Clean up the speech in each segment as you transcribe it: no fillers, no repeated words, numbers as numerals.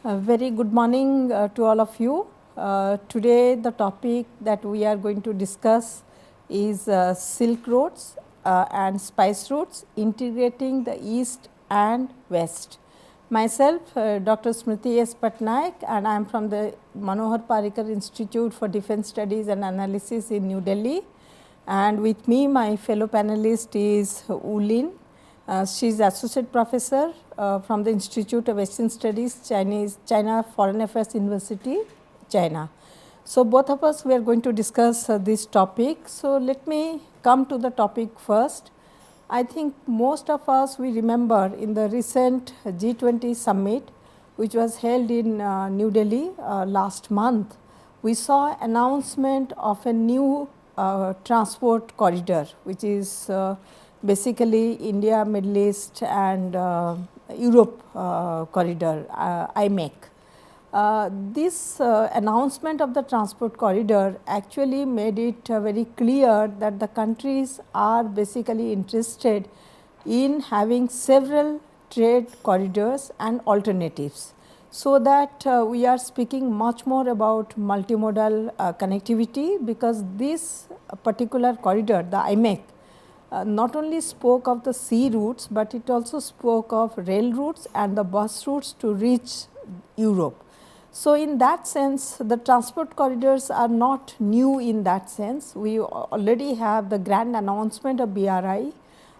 A very good morning to all of you. Today the topic that we are going to discuss is silk roads and spice routes integrating the east and west. Myself Dr. Smruti S. Pattnaik, and I am from the Manohar Parrikar Institute for Defence Studies and Analysis in New Delhi, and with me my fellow panelist is Ulin. She is associate professor from the Institute of Asian Studies, China Foreign Affairs University, China. So, both of us we are going to discuss this topic. So, let me come to the topic first. I think most of us we remember in the recent G20 summit, which was held in New Delhi last month, we saw announcement of a new transport corridor, which is basically India, Middle East and Europe corridor, IMEC. This announcement of the transport corridor actually made it very clear that the countries are basically interested in having several trade corridors and alternatives. So that we are speaking much more about multimodal connectivity, because this particular corridor, the IMEC, not only spoke of the sea routes, but it also spoke of rail routes and the bus routes to reach Europe. So, in that sense the transport corridors are not new in that sense. We already have the grand announcement of BRI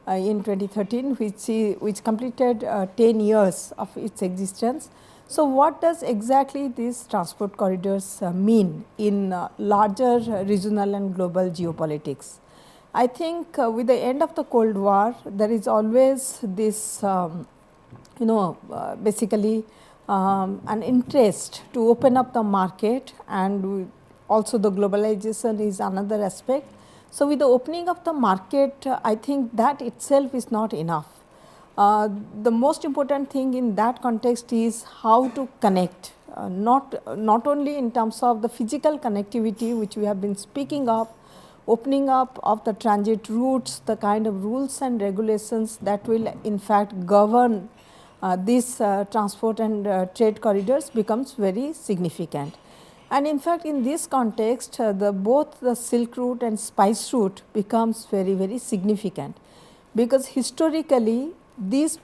in 2013, which completed 10 years of its existence. So, what does exactly these transport corridors mean in larger regional and global geopolitics? I think with the end of the Cold War, there is always this basically an interest to open up the market, and also the globalization is another aspect. So, with the opening of the market, I think that itself is not enough. The most important thing in that context is how to connect, not only in terms of the physical connectivity which we have been speaking of, opening up of the transit routes, the kind of rules and regulations that will in fact govern these transport and trade corridors becomes very significant. And in fact, in this context both the silk route and spice route becomes very significant, because historically these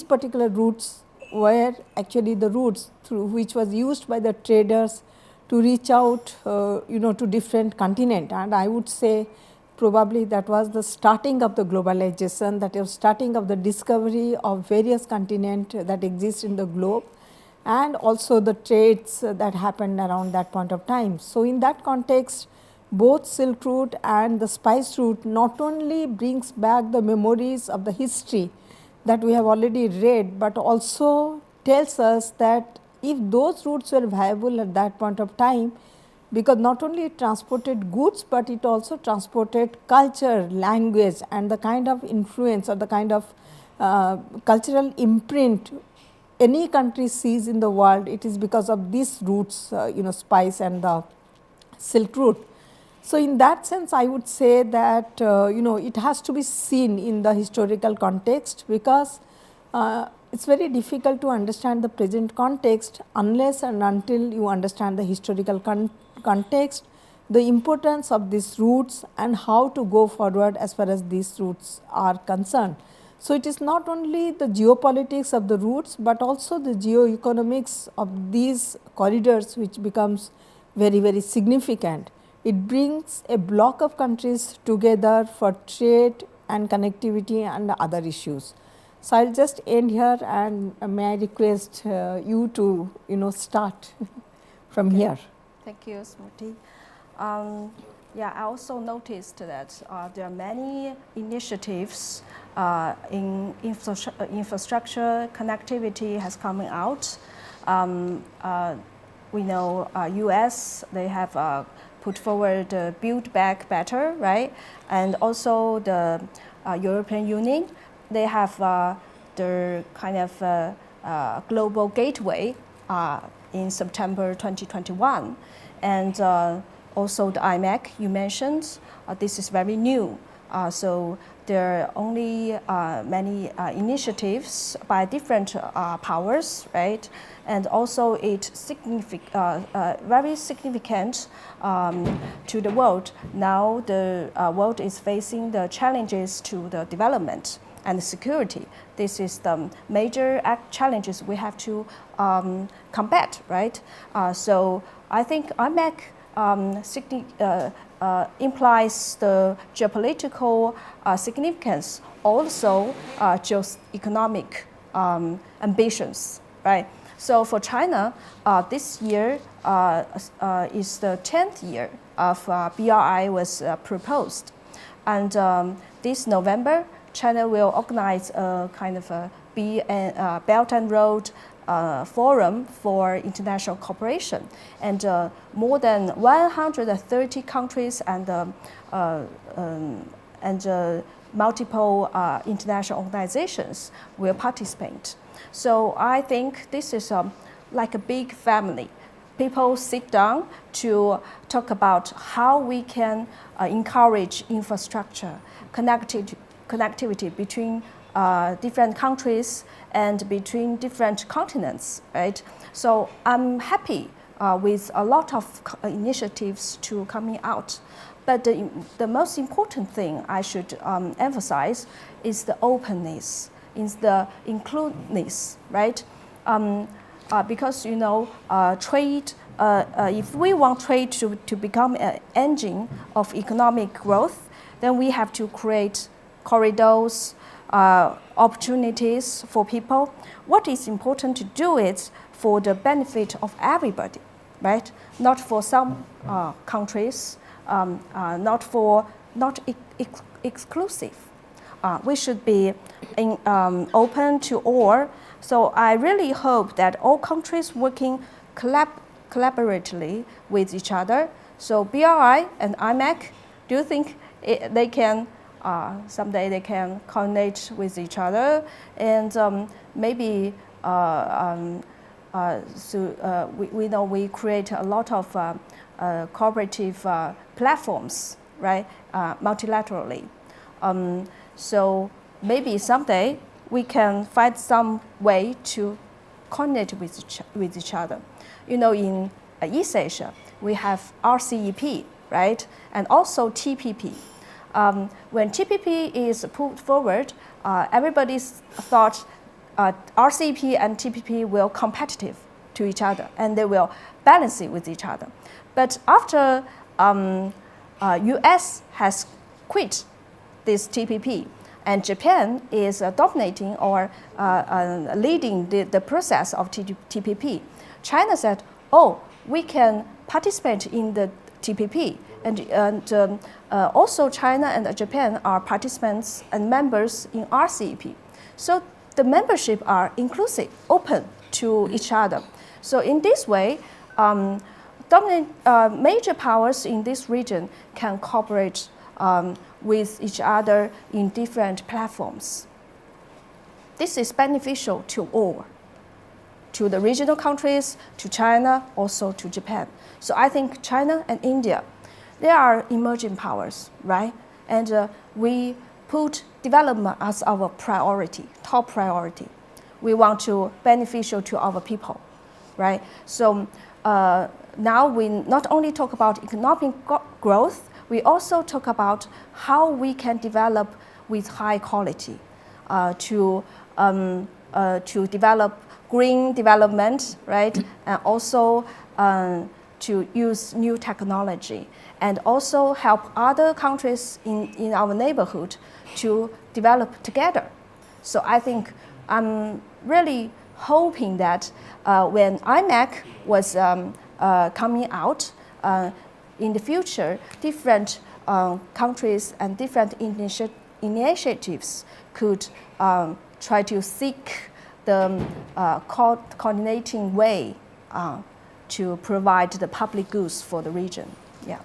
particular routes were actually the routes through which was used by the traders to reach out to different continent, and I would say probably that was the starting of the globalization, that is starting of the discovery of various continent that exist in the globe, and also the trades that happened around that point of time. So, in that context both silk route and the spice route not only brings back the memories of the history that we have already read, but also tells us that if those routes were viable at that point of time, because not only it transported goods, but it also transported culture, language and the kind of influence or the kind of cultural imprint any country sees in the world, it is because of these routes, spice and the silk route. So, in that sense I would say that it has to be seen in the historical context, because it is very difficult to understand the present context unless and until you understand the historical context, the importance of these routes and how to go forward as far as these routes are concerned. So, it is not only the geopolitics of the routes, but also the geoeconomics of these corridors which becomes very significant. It brings a block of countries together for trade and connectivity and other issues. So, I will just end here, and may I request you to start from here. Thank you, Smruti. Yeah, I also noticed that there are many initiatives in infrastructure connectivity has coming out. We know US, they have put forward Build Back Better, right? And also the European Union, they have their kind of global gateway in September 2021. And also the IMEC you mentioned, this is very new. So there are only many initiatives by different powers, right? And also it's very significant to the world. Now the world is facing the challenges to the development and security. This is the major challenges we have to combat, right? So I think IMEC implies the geopolitical significance, also geoeconomic ambitions, right? So for China, this year is the 10th year of BRI was proposed. And this November, China will organize a kind of a Belt and Road Forum for international cooperation. And more than 130 countries and multiple international organizations will participate. So I think this is like a big family. People sit down to talk about how we can encourage infrastructure, connectivity between different countries and between different continents, right? So I'm happy with a lot of initiatives to coming out. But the most important thing I should emphasize is the openness, is the inclusiveness, right? Because trade, if we want trade to become an engine of economic growth, then we have to create corridors, opportunities for people. What is important to do it for the benefit of everybody, right? Not for some countries, not exclusive. We should be open to all. So I really hope that all countries working collaboratively with each other. So BRI and IMEC, do you think they can someday they can coordinate with each other and maybe we know we create a lot of cooperative platforms, right, multilaterally. So maybe someday we can find some way to coordinate with each other. In East Asia, we have RCEP, right, and also TPP. When TPP is put forward, everybody thought RCEP and TPP will competitive to each other and they will balance it with each other. But after US has quit this TPP and Japan is dominating or leading the process of TPP, China said, oh, we can participate in the TPP. And also China and Japan are participants and members in RCEP. So the membership are inclusive, open to each other. So in this way, major powers in this region can cooperate with each other in different platforms. This is beneficial to all, to the regional countries, to China, also to Japan. So I think China and India, they are emerging powers, right? And we put development as our priority, top priority. We want to beneficial to our people, right? So now we not only talk about economic growth, we also talk about how we can develop with high quality to develop green development, right? And also to use new technology and also help other countries in our neighborhood to develop together. So I think I'm really hoping that when IMEC was coming out, in the future, different countries and different initiatives could try to seek the coordinating way to provide the public goods for the region. Yeah.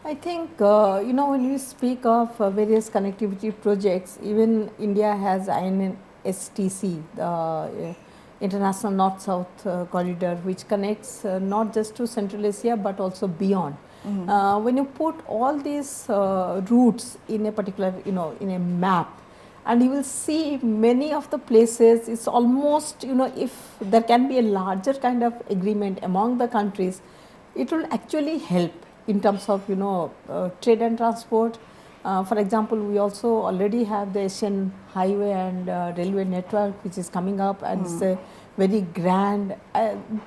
I think, when you speak of various connectivity projects, even India has INSTC, the International North-South Corridor, which connects not just to Central Asia but also beyond. When you put all these routes in a particular, in a map, and you will see many of the places, it's almost, if there can be a larger kind of agreement among the countries, it will actually help in terms of, trade and transport. For example, we also already have the Asian highway and railway network, which is coming up, and it's a very grand.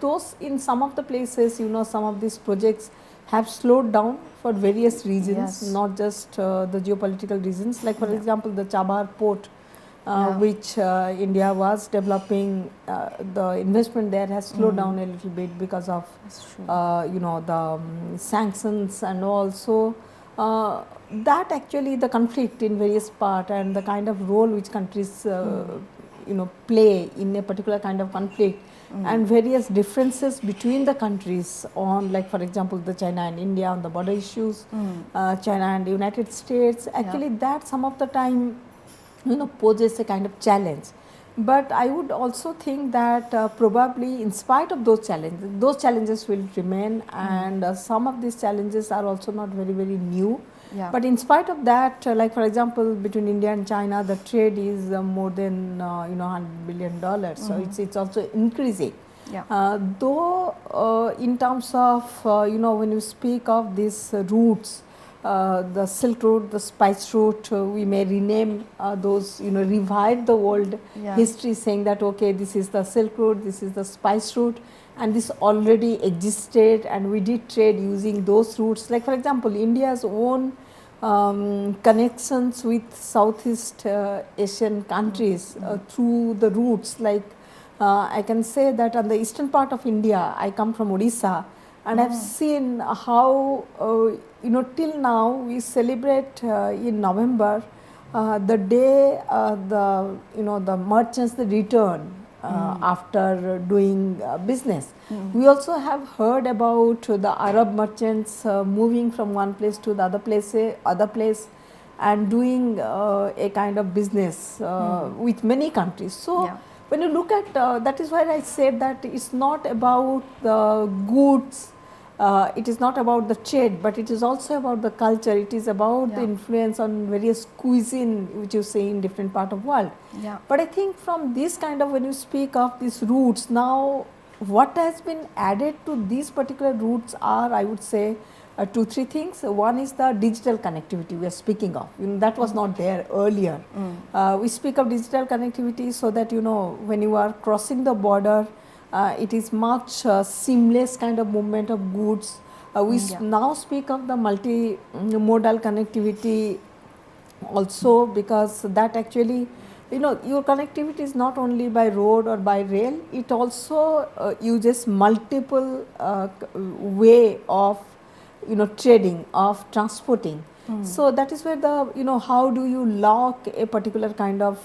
Those in some of the places, some of these projects have slowed down for various reasons, not just the geopolitical reasons. Like for example, the Chabar port, which India was developing, the investment there has slowed down a little bit because of the sanctions, and also that actually the conflict in various part and the kind of role which countries play in a particular kind of conflict, and various differences between the countries on, like for example, the China and India on the border issues, China and the United States, actually that some of the time poses a kind of challenge. But I would also think that probably in spite of those challenges will remain, and some of these challenges are also not very, very new. But in spite of that, like for example, between India and China, the trade is more than $100 billion. So it's also increasing. Though in terms of when you speak of these routes, the Silk Route, the Spice Route, we may rename those, revive the old history, saying that okay, this is the Silk Route, this is the Spice Route, and this already existed, and we did trade using those routes. Like for example, India's own connections with Southeast Asian countries through the routes, like I can say that on the eastern part of India, I come from Odisha, and I've seen how till now we celebrate in November the day the merchants they return after doing business. We also have heard about the Arab merchants moving from one place to the other place and doing a kind of business with many countries. So when you look at that is why I said that it's not about the goods, it is not about the trade, but it is also about the culture. It is about the influence on various cuisine which you see in different part of world. But I think from this kind of, when you speak of these routes, now what has been added to these particular routes are, I would say, 2-3 things. One is the digital connectivity we are speaking of. That was not there earlier. We speak of digital connectivity so that when you are crossing the border, it is much seamless kind of movement of goods. We now speak of the multi-modal connectivity also, because that actually your connectivity is not only by road or by rail, it also uses multiple way of trading, of transporting. So that is where the how do you lock a particular kind of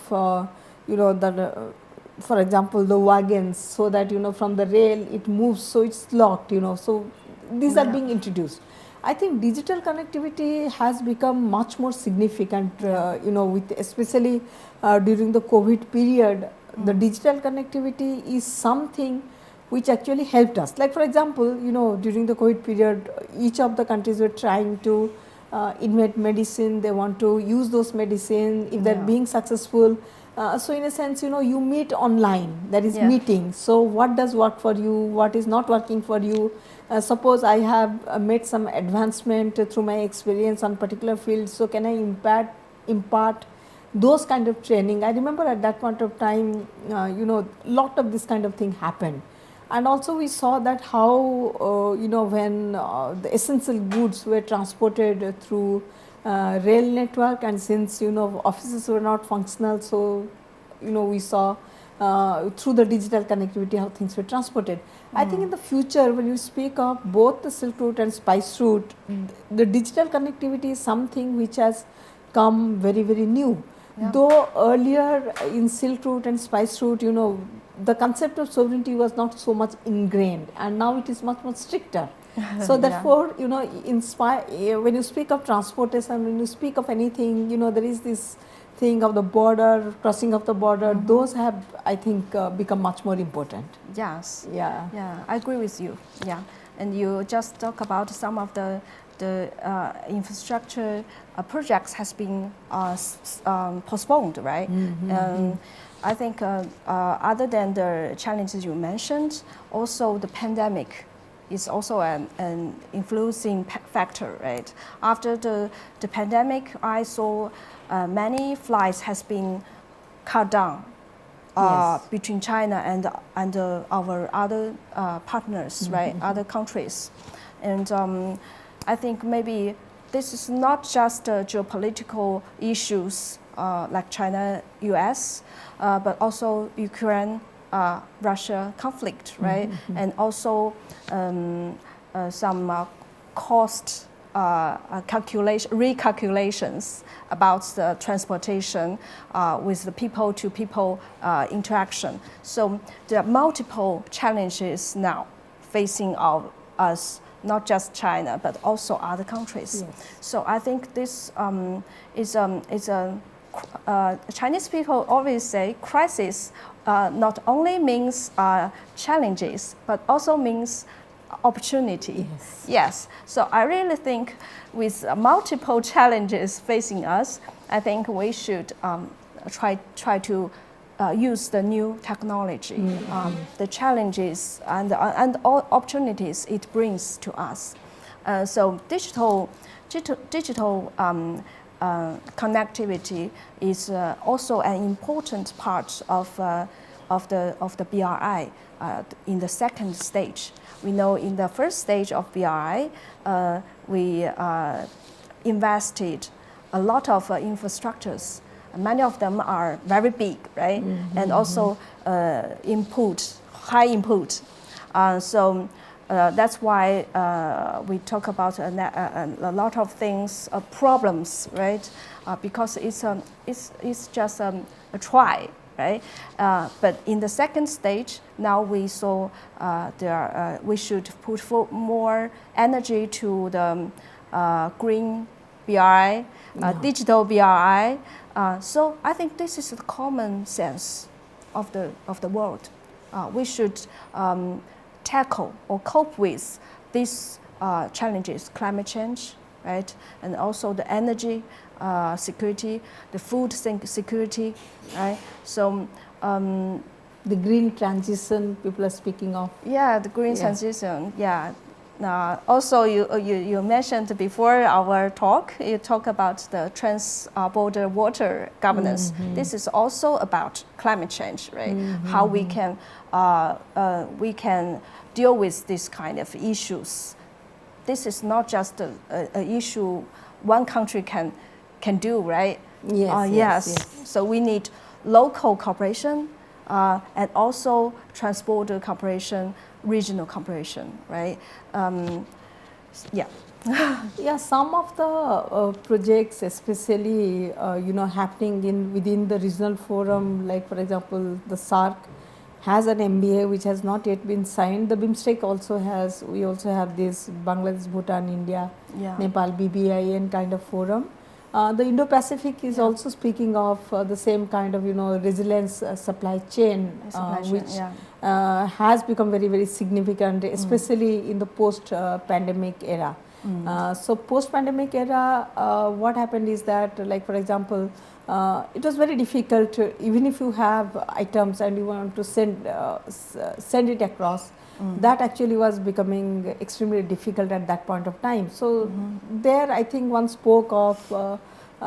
for example the wagons, so that from the rail it moves, so it's locked, so these are being introduced. I think digital connectivity has become much more significant, with especially during the COVID period. The digital connectivity is something which actually helped us. Like for example, during the COVID period, each of the countries were trying to invent medicine. They want to use those medicine. If they're being successful, so in a sense, you meet online. There is meeting. So what does work for you? What is not working for you? Suppose I have made some advancement through my experience on particular field. So can I impart those kind of training? I remember at that point of time, lot of this kind of thing happened. And also we saw that how when the essential goods were transported through rail network, and since offices were not functional, so we saw through the digital connectivity how things were transported. I think in the future, when you speak of both the Silk Route and Spice Route, the digital connectivity is something which has come very, very new. Though earlier in Silk Route and Spice Route, the concept of sovereignty was not so much ingrained, and now it is much more stricter. So therefore, when you speak of transportation, when you speak of anything, there is this thing of the border, crossing of the border. Those have, I think, become much more important. Yes. Yeah, I agree with you. Yeah. And you just talk about some of the the infrastructure projects has been postponed, right? I think other than the challenges you mentioned, also the pandemic is also an influencing factor, right? After the pandemic, I saw many flights has been cut down between China and our other partners, right? Other countries, and I think maybe this is not just geopolitical issues like China, U.S., but also Ukraine, Russia conflict, right? And also some cost recalculations about the transportation with the people-to-people interaction. So there are multiple challenges now facing us, not just China, but also other countries. Yes. So I think this is a Chinese people always say crisis not only means challenges, but also means opportunity. Yes. Yes. So I really think with multiple challenges facing us, I think we should try to use the new technology, the challenges and all opportunities it brings to us. So digital connectivity is also an important part of the BRI in the second stage. We know in the first stage of BRI, we invested a lot of infrastructures. Many of them are very big, right? And also high input. So that's why we talk about a lot of things, problems, right? Because it's just a try, right? But in the second stage, now we saw we should put more energy to the green BRI, digital BRI. So I think this is the common sense of the world. We should tackle or cope with these challenges, climate change, right? And also the energy security, the food security, right? So the green transition people are speaking of. Yeah, the green transition, yeah. Also, you mentioned before our talk, you talk about the trans-border water governance. This is also about climate change, right? How we can deal with this kind of issues. This is not just an issue one country can do, right? Yes. So we need local cooperation and also trans-border cooperation, regional cooperation, right? Yeah, some of the projects, especially happening within the regional forum, like for example, the SARC has an MBA which has not yet been signed. The BIMSTEC also has. We also have this Bangladesh, Bhutan, India, Nepal, BBIN kind of forum. The Indo-Pacific is also speaking of the same kind of resilience supply chain, which has become very, very significant, especially in the post-pandemic era. So post-pandemic era, what happened is that, like for example, it was very difficult even if you have items and you want to send it across. That actually was becoming extremely difficult at that point of time. So there, I think one spoke of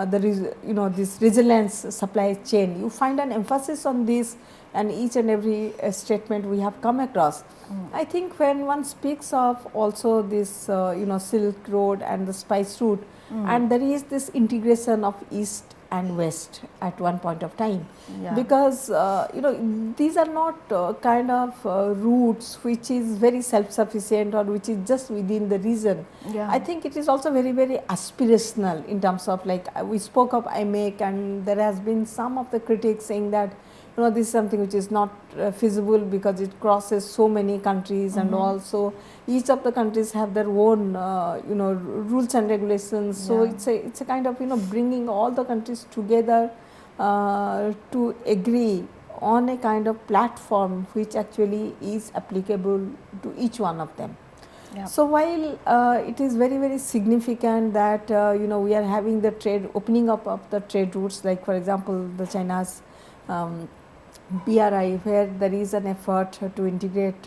this resilience supply chain. You find an emphasis on this, and each and every statement we have come across. I think when one speaks of also this Silk Road and the spice route, and there is this integration of East and West at one point of time, because these are not kind of routes which is very self-sufficient or which is just within the region. I think it is also very, very aspirational in terms of, like we spoke of IMEC, and there has been some of the critics saying that this is something which is not feasible because it crosses so many countries, and also each of the countries have their own rules and regulations. So it's a kind of bringing all the countries together to agree on a kind of platform which actually is applicable to each one of them. Yep. So while it is very, very significant that we are having the trade, opening up of the trade routes, like for example the China's BRI, where there is an effort to integrate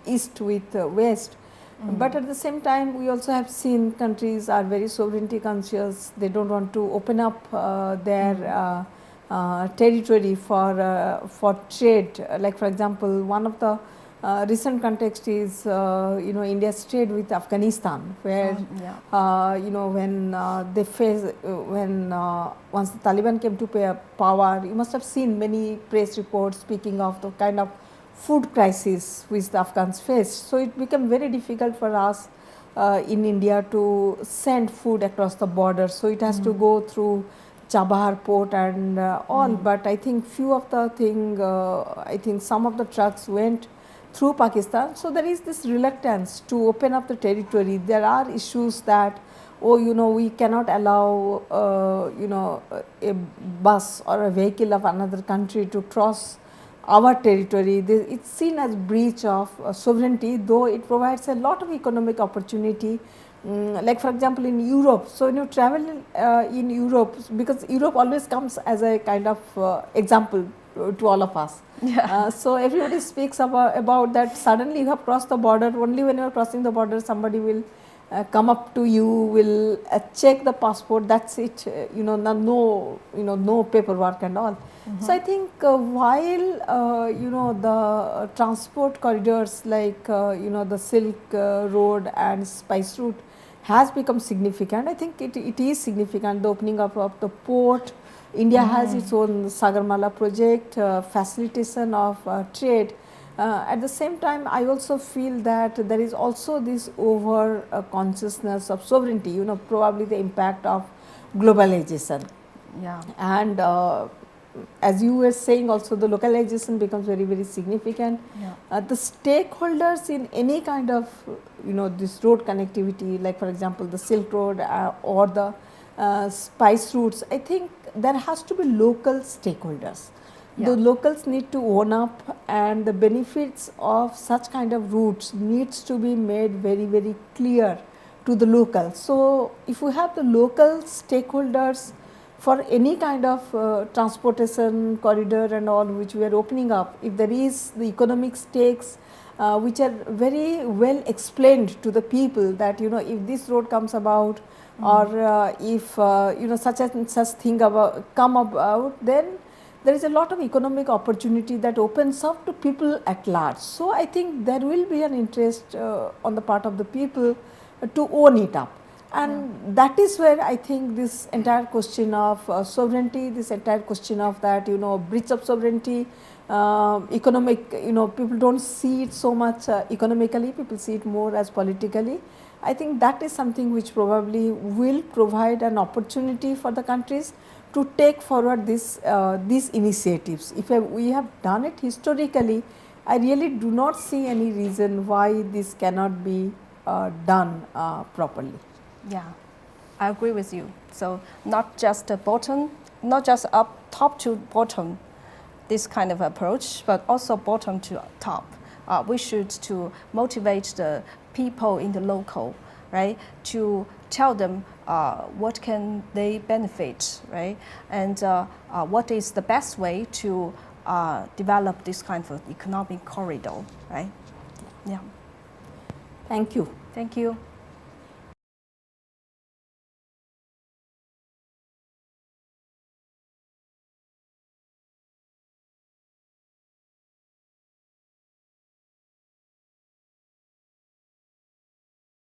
east with west. But at the same time, we also have seen countries are very sovereignty conscious. They don't want to open up their territory for trade. Like for example, one of the recent context is India's trade with Afghanistan, where when they face when once the Taliban came to power, you must have seen many press reports speaking of the kind of food crisis which the Afghans faced. So it became very difficult for us in India to send food across the border. So it has to go through Chabahar port and all. But I think few of the I think some of the trucks went through Pakistan. So there is this reluctance to open up the territory. There are issues that we cannot allow a bus or a vehicle of another country to cross our territory. It's seen as breach of sovereignty, though it provides a lot of economic opportunity. Like for example in Europe, so travel in Europe, because Europe always comes as a kind of example to all of us. So everybody speaks about that. Suddenly you have crossed the border. Only when you are crossing the border, somebody will come up to you, will check the passport. That's it. No paperwork and all. So I think while the transport corridors like the Silk Road and Spice Route has become significant. I think it is significant. The opening up of the port. India has its own Sagarmala project, facilitation of trade. At the same time, I also feel that there is also this over consciousness of sovereignty, probably the impact of globalization. Yeah. And as you were saying also, the localization becomes very, very significant. The stakeholders in any kind of this road connectivity, like for example the Silk Road or the spice routes, I think there has to be local stakeholders. The locals need to own up, and the benefits of such kind of routes needs to be made very, very clear to the locals. So if we have the local stakeholders for any kind of transportation corridor and all which we are opening up, if there is the economic stakes which are very well explained to the people that if this road comes about or if such and such thing come about, then there is a lot of economic opportunity that opens up to people at large. So I think there will be an interest on the part of the people to own it up. And that is where I think this entire question of sovereignty, this entire question of that breach of sovereignty, economic, people don't see it so much economically, people see it more as politically. I think that is something which probably will provide an opportunity for the countries to take forward these initiatives. If we have done it historically, I really do not see any reason why this cannot be done properly. Yeah, I agree with you. So not just the bottom, not just up top to bottom, this kind of approach, but also bottom to top. We should to motivate the people in the local, right, to tell them what can they benefit, right, and what is the best way to develop this kind of economic corridor, right? Yeah. Thank you. Thank you.